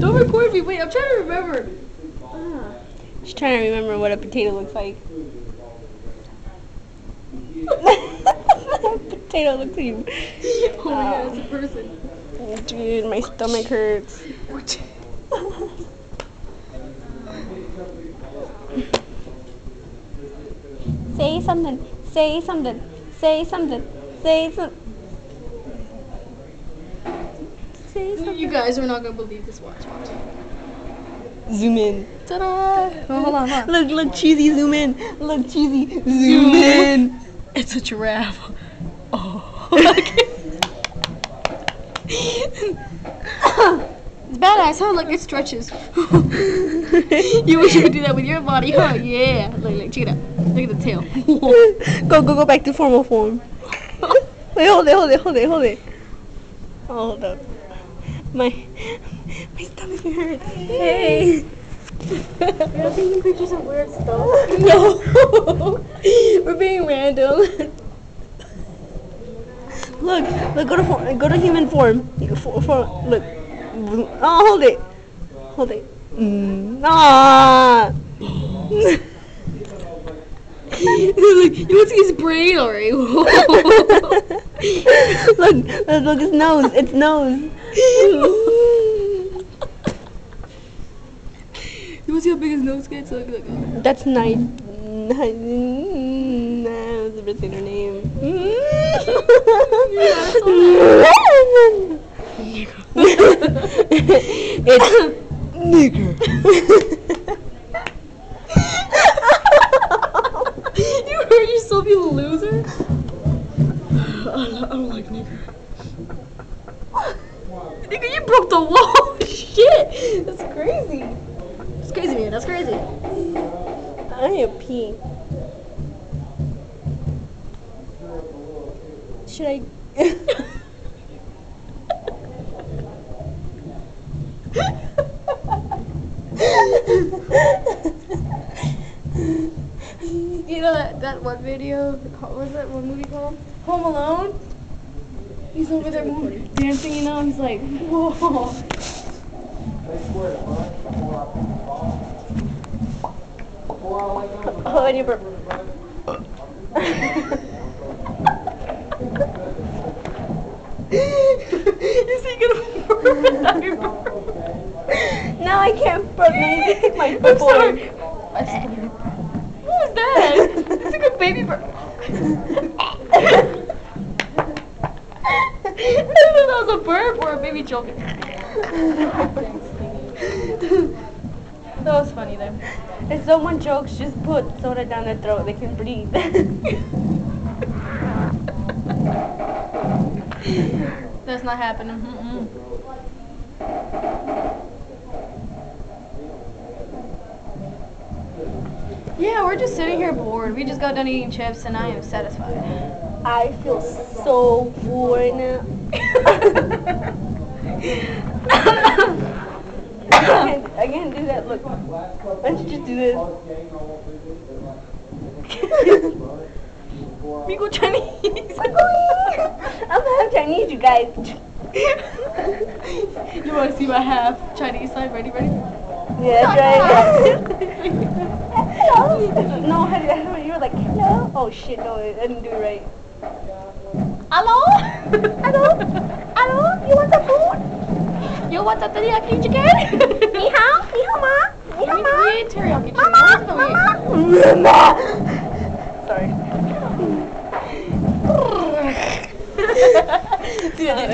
Don't record me. Wait, I'm trying to remember. She's trying to remember what a potato looks like. Potato looks like you. Oh my god, it's a person. Dude, my stomach hurts. Say something. Say something. Say something. Say something. Say something. You guys are not gonna believe this. Watch. Zoom in. Ta-da! Oh, hold on. Look, cheesy, zoom in. Look, cheesy, zoom in. It's a giraffe. Oh. It's badass, huh? Look, it stretches. You wish you could do that with your body, huh? Yeah. Look, check it out. Look at the tail. Go back to formal form. Wait, hold it. Oh, hold up. My stomach hurts. Hey. We're taking pictures of weird stuff. No. We're being random. Look, go to human form. Look. Oh, hold it. Ah. Look, you want to see his brain already. Look, his nose. It's nose. You want to see how big his nose gets? Look. That's nice. I was about to say her name. It's nigger. You heard yourself, you loser? I don't like nigger. Nigga, you broke the wall. Shit. That's crazy. That's crazy, man. That's crazy. I need a pee. Should I? You know that one video? What was that one movie called? Home Alone? He's over there dancing, you know? He's like, whoa. Oh, and you burp. Is he gonna burp and not even burp? Now I can't burp. Now you can take my I'm burp. sorry. What was that? It's like a baby burp. I don't know if that was a burp or a baby choking. That was funny though. If someone chokes, just put soda down their throat. They can breathe. That's not happening. Yeah, we're just sitting here bored. We just got done eating chips and I am satisfied. I feel so bored now. I can't do that. Look. Why don't you just do this? We go Chinese. I'm half Chinese, you guys. You want to see my half Chinese side? Ready? Yeah, that's right. Hello. No, you were like, hello. Oh shit, no, I didn't do it right. Hello? Hello, you want some food? You want the teriyaki chicken? Ni hao, ma. Ni hao, ma. We ate teriyaki chicken. Mama. Sorry.